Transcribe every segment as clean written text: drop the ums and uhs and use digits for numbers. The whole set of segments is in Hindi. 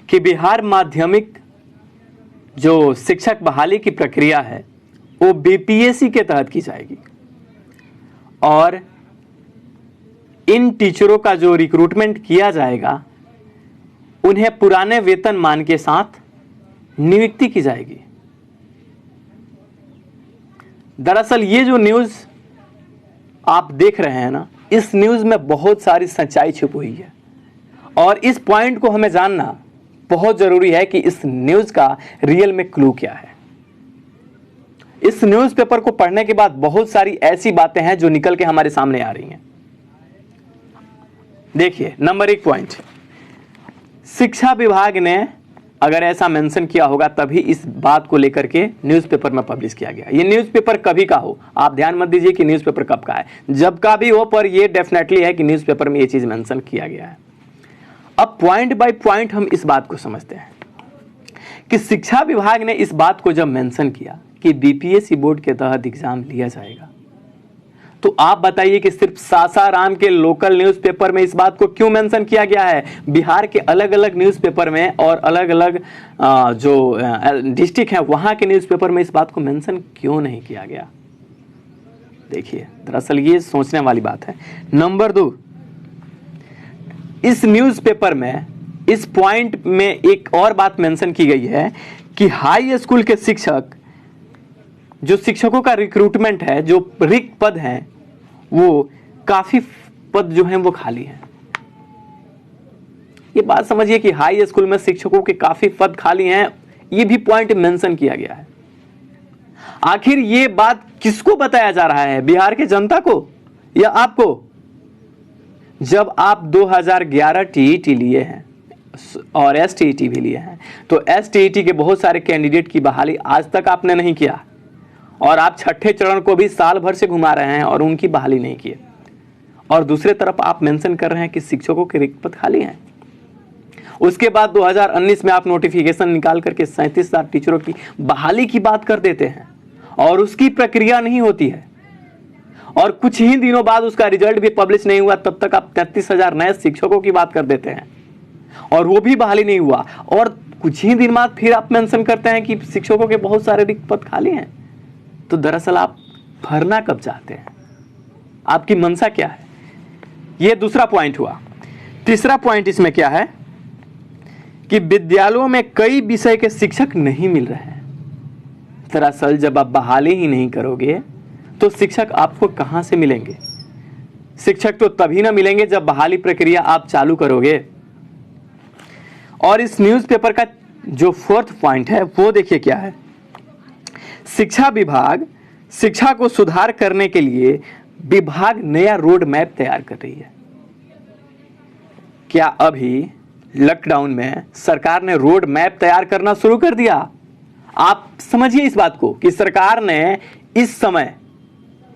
कि बिहार माध्यमिक जो शिक्षक बहाली की प्रक्रिया है वो बीपीएससी के तहत की जाएगी और इन टीचरों का जो रिक्रूटमेंट किया जाएगा उन्हें पुराने वेतनमान के साथ नियुक्ति की जाएगी। दरअसल ये जो न्यूज़ आप देख रहे हैं ना, इस न्यूज़ में बहुत सारी सच्चाई छुपी हुई है और इस पॉइंट को हमें जानना बहुत ज़रूरी है कि इस न्यूज़ का रियल में क्लू क्या है। इस न्यूज़पेपर को पढ़ने के बाद बहुत सारी ऐसी बातें हैं जो निकल के हमारे सामने आ रही हैं। देखिए, नंबर 1 पॉइंट, शिक्षा विभाग ने अगर ऐसा मेंशन किया होगा तभी इस बात को लेकर के न्यूज़पेपर में पब्लिश किया गया। ये न्यूज़पेपर कभी का हो, आप ध्यान मत दीजिए कि न्यूज़पेपर कब का है, जब का भी हो, पर ये डेफिनेटली है कि न्यूज़पेपर में ये चीज़ मेंशन किया गया है। अब पॉइंट बाय पॉइंट हम इस बात को समझते हैं कि शिक्षा विभाग ने इस बात को जब मेंशन किया कि बीपीएससी बोर्ड के तहत एग्जाम लिया जाएगा, तो आप बताइए कि सिर्फ सासाराम के लोकल न्यूज़पेपर में इस बात को क्यों मेंशन किया गया है, बिहार के अलग अलग न्यूज़पेपर में और अलग अलग जो डिस्ट्रिक्ट हैं वहां के न्यूज़पेपर में इस बात को मेंशन क्यों नहीं किया गया? देखिए, दरअसल ये सोचने वाली बात है। नंबर 2, इस न्यूज़पेपर में इस पॉइंट में एक और बात मेंशन की गई है कि हाई स्कूल के शिक्षक, जो शिक्षकों का रिक्रूटमेंट है, जो रिक्त पद हैं, वो काफी पद जो हैं वो खाली हैं। ये बात समझिए कि हाई स्कूल में शिक्षकों के काफी पद खाली हैं, ये भी पॉइंट मेंशन किया गया है। आखिर ये बात किसको बताया जा रहा है, बिहार के जनता को या आपको? जब आप 2011 टीईटी लिए हैं और एसटीईटी भी लिए हैं, तो एसटीईटी के बहुत सारे कैंडिडेट की बहाली आज तक आपने नहीं किया और आप छठे चरण को भी साल भर से घुमा रहे हैं और उनकी बहाली नहीं की। और दूसरे तरफ आप मेंशन कर रहे हैं कि शिक्षकों के रिक्त पद खाली हैं। उसके बाद 2019 में आप नोटिफिकेशन निकाल करके 37,000 टीचरों की बहाली की बात कर देते हैं और उसकी प्रक्रिया नहीं होती है और कुछ ही दिनों बाद उसका रिजल्ट भी पब्लिश नहीं हुआ, तब तक आप 33,000 नए शिक्षकों की बात कर देते हैं और वो भी बहाली नहीं हुआ। और कुछ ही दिन बाद फिर आप मेंशन करते हैं कि शिक्षकों के बहुत सारे रिक्त पद खाली हैं। तो दरअसल आप भरना कब चाहते हैं, आपकी मंशा क्या है? यह दूसरा पॉइंट हुआ। तीसरा पॉइंट इसमें क्या है कि विद्यालयों में कई विषय के शिक्षक नहीं मिल रहे हैं। दरअसल जब आप बहाली ही नहीं करोगे तो शिक्षक आपको कहां से मिलेंगे? शिक्षक तो तभी ना मिलेंगे जब बहाली प्रक्रिया आप चालू करोगे। और इस न्यूज़पेपर का जो 4th पॉइंट है वो देखिए क्या है। शिक्षा विभाग शिक्षा को सुधार करने के लिए विभाग नया रोड मैप तैयार कर रही है। क्या अभी लॉकडाउन में सरकार ने रोड मैप तैयार करना शुरू कर दिया? आप समझिए इस बात को कि सरकार ने इस समय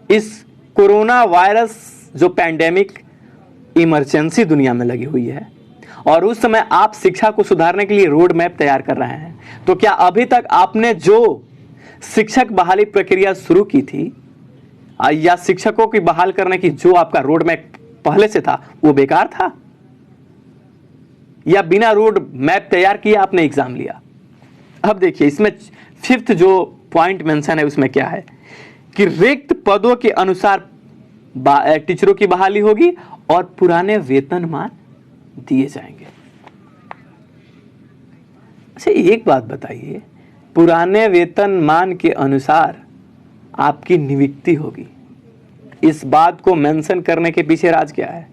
इस कोरोना वायरस जो पैंडेमिक इमरजेंसी दुनिया में लगी हुई है और उस समय आप शिक्षा को सुधारने के लिए रोड मैप तैयार कर रहे हैं, तो क्या अभी तक आपने जो शिक्षक बहाली प्रक्रिया शुरू की थी या शिक्षकों की बहाल करने की जो आपका रोड मैप पहले से था वो बेकार था, या बिना रोड मैप तैयार किए आपने एग्जाम लिया? अब देखिए, इसमें 5th जो पॉइंट मेंशन है उसमें क्या है कि रिक्त पदों के अनुसार टीचरों की बहाली होगी और पुराने वेतनमान दिए जाएंगे। अच्छा, एक बात बताइए, पुराने वेतनमान के अनुसार आपकी नियुक्ति होगी, इस बात को मेंशन करने के पीछे राज क्या है?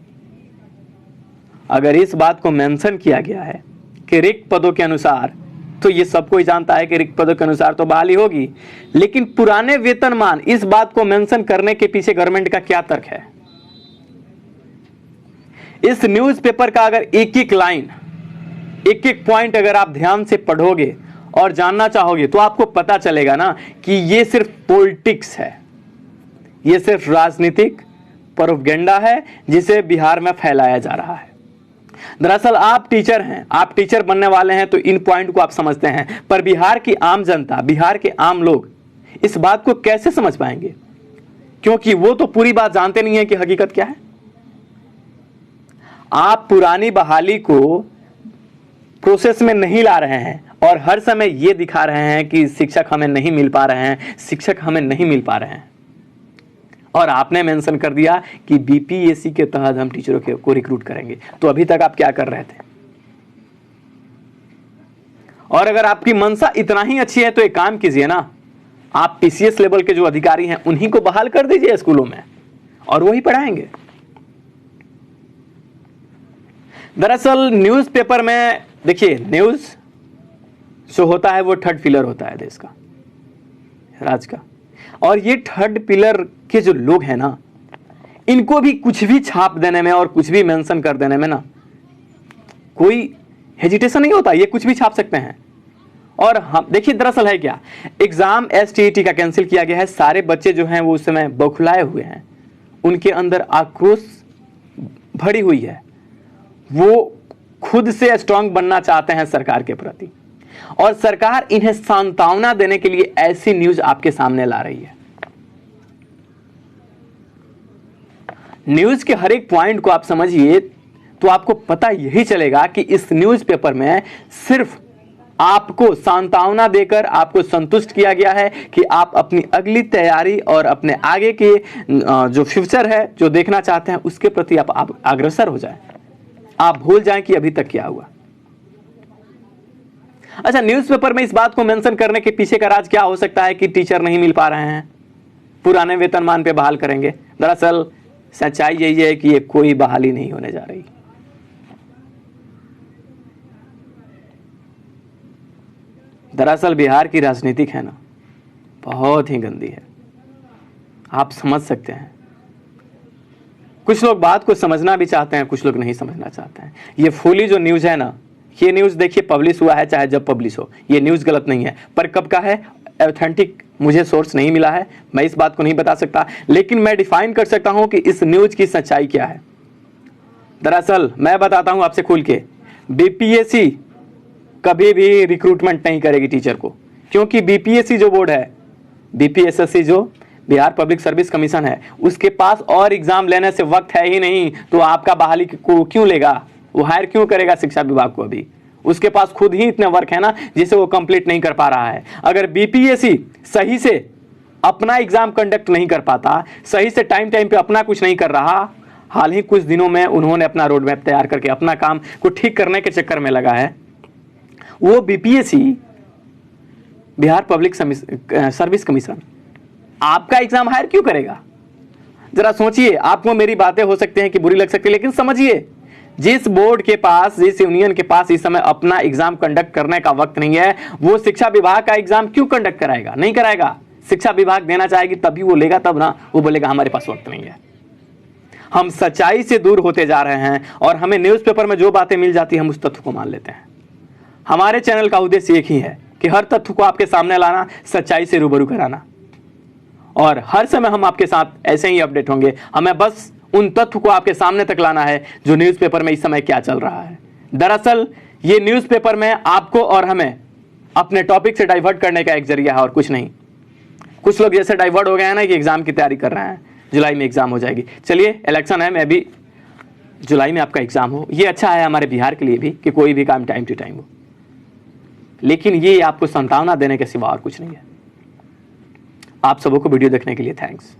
अगर इस बात को मेंशन किया गया है कि रिक्त पदों के अनुसार, तो ये सब कोई जानता है कि रिक्त पदों के अनुसार तो बहाली होगी, लेकिन पुराने वेतनमान, इस बात को मेंशन करने के पीछे गवर्नमेंट का क्या तर्क है? इस न्यूज़पेपर का अगर एक एक लाइन, एक एक पॉइंट अगर आप ध्यान से पढ़ोगे और जानना चाहोगे तो आपको पता चलेगा ना कि ये सिर्फ पॉलिटिक्स है, ये सिर्फ राजनीतिक प्रोपेगेंडा है जिसे बिहार में फैलाया जा रहा है। दरअसल आप टीचर हैं, आप टीचर बनने वाले हैं तो इन पॉइंट को आप समझते हैं, पर बिहार की आम जनता, बिहार के आम लोग इस बात को कैसे समझ पाएंगे? क्योंकि वो तो पूरी बात जानते नहीं है कि हकीकत क्या है। आप पुरानी बहाली को प्रोसेस में नहीं ला रहे हैं और हर समय ये दिखा रहे हैं कि शिक्षक हमें नहीं मिल पा रहे हैं, शिक्षक हमें नहीं मिल पा रहे हैं, और आपने मेंशन कर दिया कि बीपीएससी के तहत हम टीचरों को रिक्रूट करेंगे, तो अभी तक आप क्या कर रहे थे? और अगर आपकी मंशा इतना ही अच्छी है तो एक काम कीजिए ना, आप पीसीएस लेवल के जो अधिकारी हैं उन्हीं को बहाल कर दीजिए स्कूलों में और वही पढ़ाएंगे। दरअसल न्यूज़पेपर में देखिए, न्यूज़ जो होता है वो थर्ड पिलर होता है देश का, राज्य का, और ये थर्ड पिलर के जो लोग हैं ना, इनको भी कुछ भी छाप देने में और कुछ भी मेंशन कर देने में ना कोई हेजिटेशन नहीं होता, ये कुछ भी छाप सकते हैं। और हम देखिए दरअसल है क्या, एग्जाम एसटीईटी का कैंसिल किया गया है, सारे बच्चे जो हैं वो उस समय बौखलाए हुए हैं, उनके अंदर आक्रोश भरी हुई है, वो खुद से स्ट्रांग बनना चाहते हैं सरकार के प्रति, और सरकार इन्हें सांत्वना देने के लिए ऐसी न्यूज आपके सामने ला रही है। न्यूज के हर एक पॉइंट को आप समझिए तो आपको पता यही चलेगा कि इस न्यूज़पेपर में सिर्फ आपको सांत्वना देकर आपको संतुष्ट किया गया है कि आप अपनी अगली तैयारी और अपने आगे के जो फ्यूचर है जो देखना चाहते हैं उसके प्रति आप अग्रसर हो जाएं, आप भूल जाएं कि अभी तक क्या हुआ। अच्छा, न्यूज़पेपर में इस बात को मेंशन करने के पीछे का राज क्या हो सकता है कि टीचर नहीं मिल पा रहे हैं, पुराने वेतनमान पे बहाल करेंगे। दरअसल सच्चाई यही है कि ये कोई बहाली नहीं होने जा रही। दरअसल बिहार की राजनीतिक है ना, बहुत ही गंदी है, आप समझ सकते हैं। कुछ लोग बात को समझना भी चाहते हैं, कुछ लोग नहीं समझना चाहते हैं। ये फूली जो न्यूज़ है ना, ये न्यूज़ देखिए पब्लिश हुआ है चाहे जब पब्लिश हो, ये न्यूज़ गलत नहीं है, पर कब का है ऑथेंटिक मुझे सोर्स नहीं मिला है, मैं इस बात को नहीं बता सकता, लेकिन मैं डिफाइन कर सकता हूं कि इस न्यूज़ की सच्चाई क्या है। दरअसल मैं बताता हूं आपसे खुल के, बीपीएससी कभी भी रिक्रूटमेंट नहीं करेगी टीचर को, क्योंकि बीपीएससी जो बोर्ड है, बीपीएसएससी जो बिहार पब्लिक सर्विस कमीशन है, उसके पास और एग्जाम लेने से वक्त है ही नहीं, तो आपका बहाली को क्यों लेगा, वो हायर क्यों करेगा शिक्षा विभाग को? अभी उसके पास खुद ही इतने वर्क है ना जिसे वो कंप्लीट नहीं कर पा रहा है। अगर बीपीएससी सही से अपना एग्जाम कंडक्ट नहीं कर पाता, सही से टाइम पे अपना कुछ नहीं कर रहा, हाल ही कुछ दिनों में उन्होंने अपना रोड मैप तैयार करके अपना काम को ठीक करने के चक्कर में लगा है, वो BPSC Bihar public service commission आपका एग्जाम हायर क्यों करेगा? जरा सोचिए। आपको मेरी बातें हो सकती हैं कि बुरी लग सकती है, लेकिन समझिए, जिस बोर्ड के पास, जिस यूनियन के पास इस समय अपना एग्जाम कंडक्ट करने का वक्त नहीं है, वो शिक्षा विभाग का एग्जाम क्यों कंडक्ट कराएगा? नहीं कराएगा। शिक्षा विभाग देना चाहेगी तभी वो लेगा, तब ना वो बोलेगा हमारे पास वक्त नहीं है। हम सच्चाई से दूर होते जा रहे हैं और हमें न्यूज़पेपर में जो बातें मिल जाती है हम उस तथ्य को मान लेते हैं। हमारे चैनल का उद्देश्य एक ही है कि हर तथ्य को आपके सामने लाना, सच्चाई से रूबरू कराना, और हर समय हम आपके साथ ऐसे ही अपडेट होंगे। हमें बस उन तथ्य को आपके सामने तक लाना है जो न्यूज़पेपर में इस समय क्या चल रहा है। दरअसल ये न्यूज़पेपर में आपको और हमें अपने टॉपिक से डाइवर्ट करने का एक जरिया है और कुछ नहीं। कुछ लोग जैसे डाइवर्ट हो गए हैं ना कि एग्जाम की तैयारी कर रहे हैं, जुलाई में एग्जाम हो जाएगी। चलिए, इलेक्शन है, मैं भी जुलाई में आपका एग्जाम हो, ये अच्छा है हमारे बिहार के लिए भी कि कोई भी काम टाइम टू टाइम हो, लेकिन ये आपको सांत्वना देने के सिवा और कुछ नहीं है। आप सबों को वीडियो देखने के लिए थैंक्स।